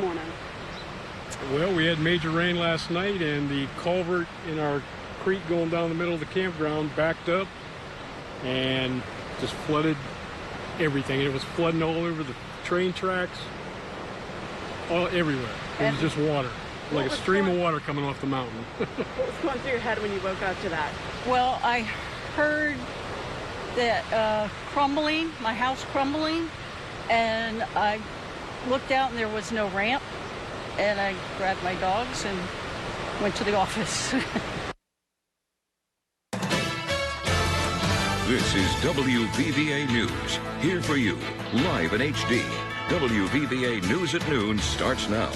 morning? Well, we had major rain last night, and the culvert in our creek going down the middle of the campground backed up and just flooded everything. It was flooding all over the train tracks, all everywhere. It was just water, like a stream of water coming off the mountain. What was going through your head when you woke up to that? Well, I heard that crumbling, my house crumbling, and I looked out and there was no ramp, and I grabbed my dogs and went to the office. This is WVVA News, here for you, live in HD. WVVA News at Noon starts now.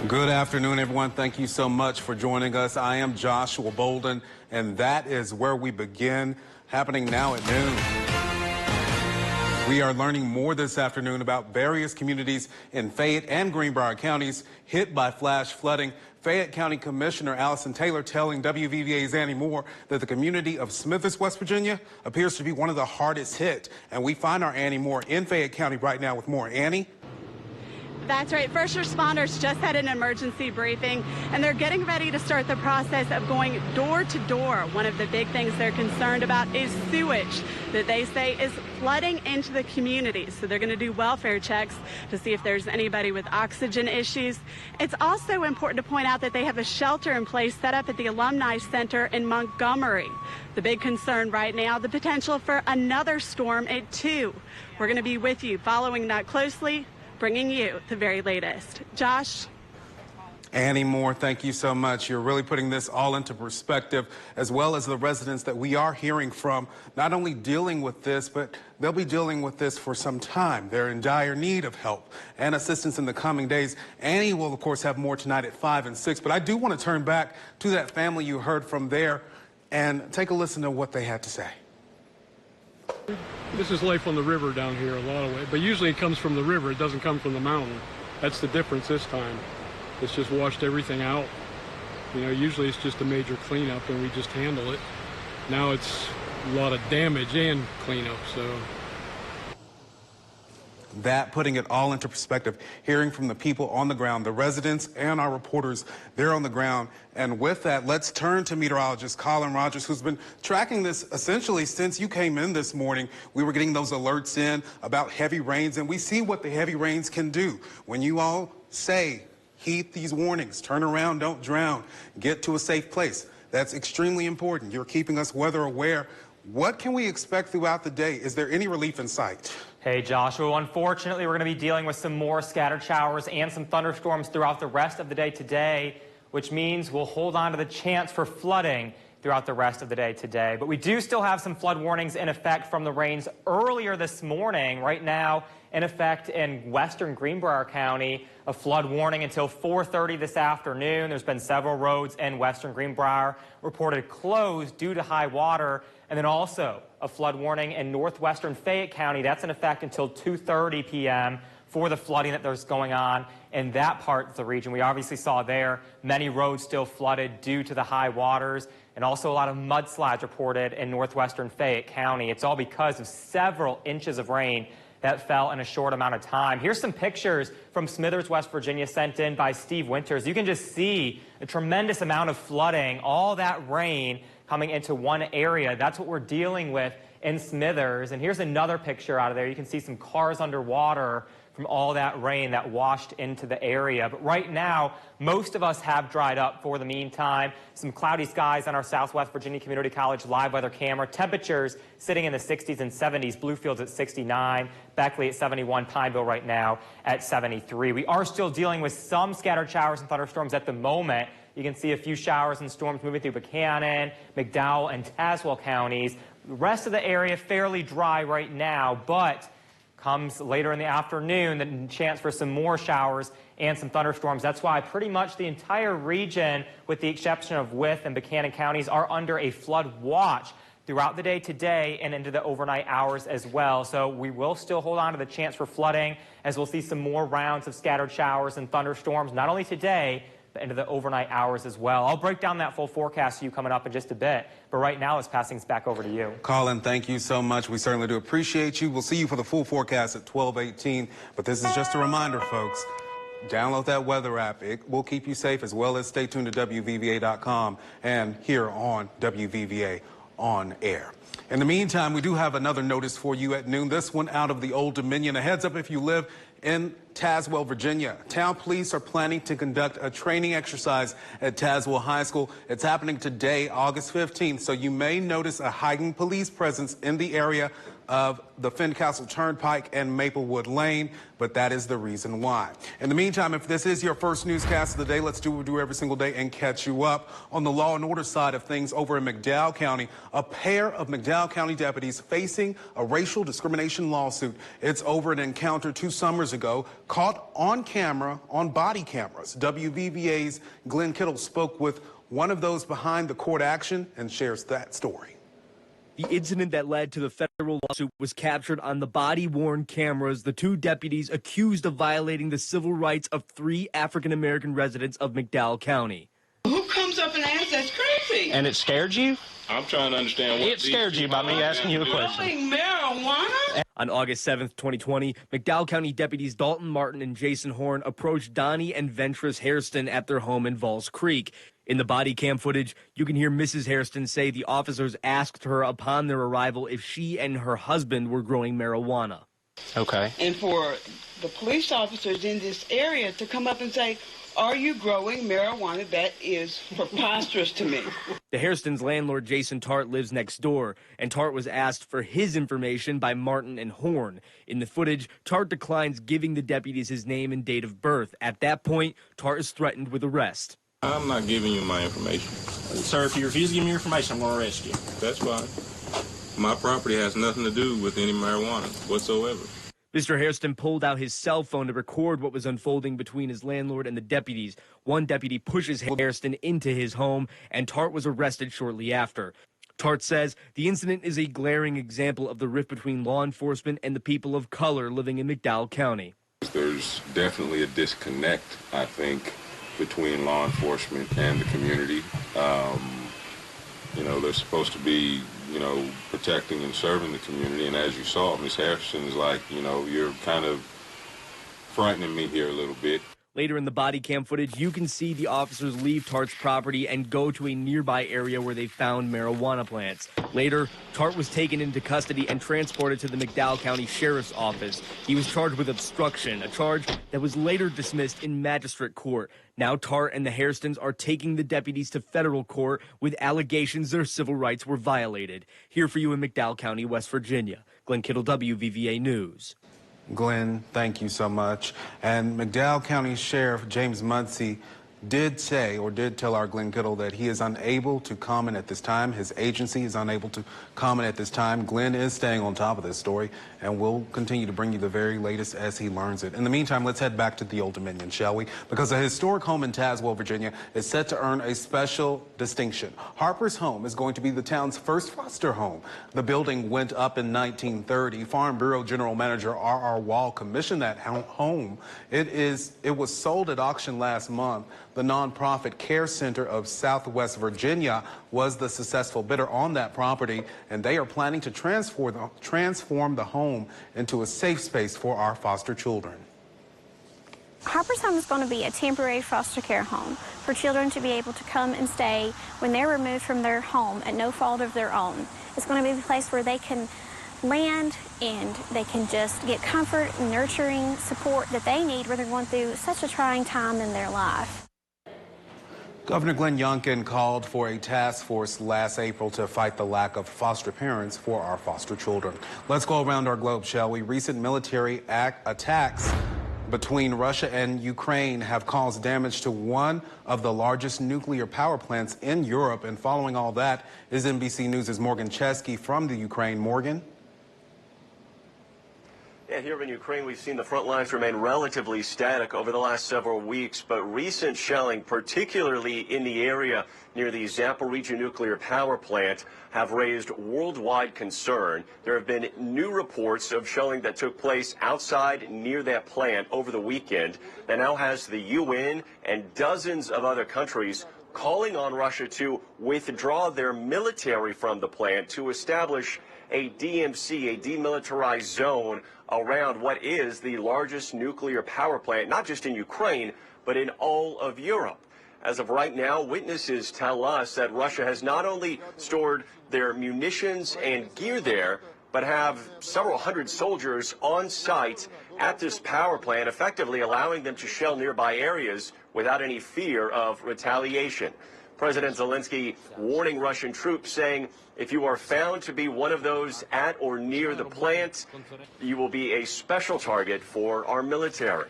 Good afternoon, everyone. Thank you so much for joining us. I am Joshua Bolden, and that is where we begin, happening now at noon. We are learning more this afternoon about various communities in Fayette and Greenbrier counties hit by flash flooding. Fayette County Commissioner Allison Taylor telling WVVA's Annie Moore that the community of Smithers, West Virginia appears to be one of the hardest hit. And we find our Annie Moore in Fayette County right now with more. Annie? That's right. First responders just had an emergency briefing, and they're getting ready to start the process of going door to door. One of the big things they're concerned about is sewage that they say is flooding into the community. So they're going to do welfare checks to see if there's anybody with oxygen issues. It's also important to point out that they have a shelter in place set up at the Alumni Center in Montgomery. The big concern right now, the potential for another storm at 2. We're going to be with you following that closely, bringing you the very latest. Josh? Annie Moore, thank you so much. You're really putting this all into perspective, as well as the residents that we are hearing from, not only dealing with this, but they'll be dealing with this for some time. They're in dire need of help and assistance in the coming days. Annie will, of course, have more tonight at 5 and 6, but I do want to turn back to that family you heard from there and take a listen to what they had to say. This is life on the river down here a lot of ways, but usually it comes from the river. It doesn't come from the mountain. That's the difference this time. It's just washed everything out. You know, usually it's just a major cleanup and we just handle it. Now it's a lot of damage and cleanup, so. That, putting it all into perspective, hearing from the people on the ground, the residents and our reporters, they're on the ground. And with that, let's turn to meteorologist Colin Rogers, who's been tracking this essentially since you came in this morning. We were getting those alerts in about heavy rains, and we see what the heavy rains can do. When you all say, heed these warnings, turn around, don't drown, get to a safe place. That's extremely important. You're keeping us weather aware. What can we expect throughout the day? Is there any relief in sight? Hey, Joshua, unfortunately, we're going to be dealing with some more scattered showers and some thunderstorms throughout the rest of the day today, which means we'll hold on to the chance for flooding throughout the rest of the day today. But we do still have some flood warnings in effect from the rains earlier this morning. Right now, in effect in western Greenbrier County, a flood warning until 4:30 this afternoon. There's been several roads in western Greenbrier reported closed due to high water. And then also a flood warning in northwestern Fayette County. That's in effect until 2:30 p.m. for the flooding that there's going on in that part of the region. We obviously saw there many roads still flooded due to the high waters, and also a lot of mudslides reported in northwestern Fayette County. It's all because of several inches of rain that fell in a short amount of time. Here's some pictures from Smithers, West Virginia, sent in by Steve Winters. You can just see a tremendous amount of flooding, all that rain coming into one area. That's what we're dealing with in Smithers. And here's another picture out of there. You can see some cars underwater from all that rain that washed into the area. But right now, most of us have dried up for the meantime. Some cloudy skies on our Southwest Virginia Community College live weather camera. Temperatures sitting in the 60s and 70s. Bluefields at 69, Beckley at 71, Pineville right now at 73. We are still dealing with some scattered showers and thunderstorms at the moment. You can see a few showers and storms moving through Buchanan, McDowell, and Tazewell counties. The rest of the area fairly dry right now, but comes later in the afternoon, the chance for some more showers and some thunderstorms. That's why pretty much the entire region, with the exception of Wythe and Buchanan counties, are under a flood watch throughout the day today and into the overnight hours as well. So we will still hold on to the chance for flooding, as we'll see some more rounds of scattered showers and thunderstorms, not only today, into the overnight hours as well. I'll break down that full forecast to you coming up in just a bit, but right now let's pass things back over to you. Colin, thank you so much. We certainly do appreciate you. We'll see you for the full forecast at 12:18, but this is just a reminder, folks. Download that weather app. It will keep you safe, as well as stay tuned to WVVA.com and here on WVVA on air. In the meantime, we do have another notice for you at noon. This one out of the Old Dominion. A heads up if you live in Tazewell, Virginia. Town police are planning to conduct a training exercise at Tazewell High School. It's happening today, August 15th, so you may notice a heightened police presence in the area of the Fincastle Turnpike and Maplewood Lane, but that is the reason why. In the meantime, if this is your first newscast of the day, let's do what we do every single day and catch you up. On the law and order side of things over in McDowell County, a pair of McDowell County deputies facing a racial discrimination lawsuit. It's over an encounter 2 summers ago, caught on camera, on body cameras. WVVA's Glenn Kittle spoke with one of those behind the court action and shares that story. The incident that led to the federal lawsuit was captured on the body-worn cameras. The 2 deputies accused of violating the civil rights of 3 African-American residents of McDowell County. Who comes up and asks? That's crazy. And it scared you? I'm trying to understand what it scared you by me asking you a question. Growing marijuana? On August 7th, 2020, McDowell County deputies Dalton Martin and Jason Horn approached Donnie and Ventress Hairston at their home in Valls Creek. In the body cam footage, you can hear Mrs. Hairston say the officers asked her upon their arrival if she and her husband were growing marijuana. Okay. And for the police officers in this area to come up and say, are you growing marijuana? That is preposterous to me. The Hairston's landlord, Jason Tart, lives next door, and Tart was asked for his information by Martin and Horn. In the footage, Tart declines giving the deputies his name and date of birth. At that point, Tart is threatened with arrest. I'm not giving you my information. Sir, if you refuse to give me your information, I'm going to arrest you. That's fine. My property has nothing to do with any marijuana whatsoever. Mr. Hairston pulled out his cell phone to record what was unfolding between his landlord and the deputies. One deputy pushes Hairston into his home, and Tart was arrested shortly after. Tart says the incident is a glaring example of the rift between law enforcement and the people of color living in McDowell County. There's definitely a disconnect, I think, between law enforcement and the community. They're supposed to be, protecting and serving the community. And as you saw, Ms. Harrison is like, you're kind of frightening me here a little bit. Later in the body cam footage, you can see the officers leave Tart's property and go to a nearby area where they found marijuana plants. Later, Tart was taken into custody and transported to the McDowell County Sheriff's Office. He was charged with obstruction, a charge that was later dismissed in magistrate court. Now Tart and the Hairstons are taking the deputies to federal court with allegations their civil rights were violated. Here for you in McDowell County, West Virginia. Glenn Kittle, WVVA News. Glenn, thank you so much. And McDowell County Sheriff James Muncie did tell our Glenn Kittle that he is unable to comment at this time. His agency is unable to comment at this time. Glenn is staying on top of this story, and we'll continue to bring you the very latest as he learns it. In the meantime, let's head back to the Old Dominion, shall we? Because a historic home in Tazewell, Virginia is set to earn a special distinction. Harper's Home is going to be the town's first foster home. The building went up in 1930. Farm Bureau General Manager R.R. Wall commissioned that home. It was sold at auction last month. The nonprofit Care Center of Southwest Virginia was the successful bidder on that property, and they are planning to transform the home into a safe space for our foster children. Harper's Home is going to be a temporary foster care home for children to be able to come and stay when they're removed from their home at no fault of their own. It's going to be a place where they can land and they can just get comfort and nurturing support that they need when they're going through such a trying time in their life. Governor Glenn Youngkin called for a task force last April to fight the lack of foster parents for our foster children. Let's go around our globe, shall we? Recent military attacks between Russia and Ukraine have caused damage to one of the largest nuclear power plants in Europe. And following all that is NBC News' Morgan Chesky from the Ukraine. Morgan? Yeah, here in Ukraine, we've seen the front lines remain relatively static over the last several weeks, but recent shelling, particularly in the area near the Zaporizhzhia nuclear power plant, have raised worldwide concern. There have been new reports of shelling that took place outside near that plant over the weekend that now has the UN and dozens of other countries calling on Russia to withdraw their military from the plant to establish a DMZ, a demilitarized zone, around what is the largest nuclear power plant, not just in Ukraine, but in all of Europe. As of right now, witnesses tell us that Russia has not only stored their munitions and gear there, but have several hundred soldiers on site at this power plant, effectively allowing them to shell nearby areas without any fear of retaliation. President Zelensky warning Russian troops, saying, if you are found to be one of those at or near the plant, you will be a special target for our military.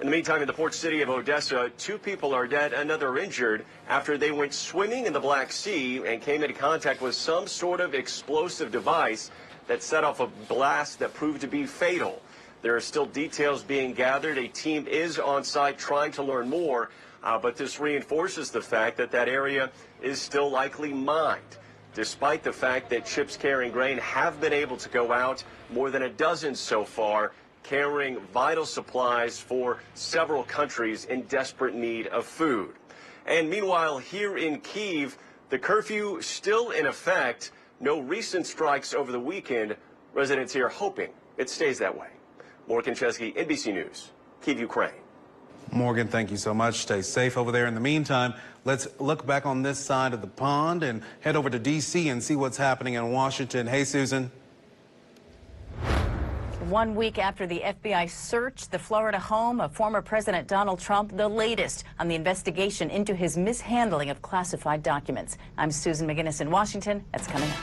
In the meantime, in the port city of Odessa, 2 people are dead, another injured, after they went swimming in the Black Sea and came into contact with some sort of explosive device that set off a blast that proved to be fatal. There are still details being gathered. A team is on site trying to learn more, but this reinforces the fact that that area is still likely mined, despite the fact that ships carrying grain have been able to go out, more than a dozen so far, carrying vital supplies for several countries in desperate need of food. And meanwhile, here in Kyiv, the curfew still in effect. No recent strikes over the weekend. Residents here hoping it stays that way. Morgan Chesky, NBC News, Kyiv, Ukraine. Morgan, thank you so much. Stay safe over there. In the meantime, let's look back on this side of the pond and head over to D.C. and see what's happening in Washington. Hey, Susan. 1 week after the FBI searched the Florida home of former President Donald Trump, the latest on the investigation into his mishandling of classified documents. I'm Susan McGinnis in Washington. That's coming up.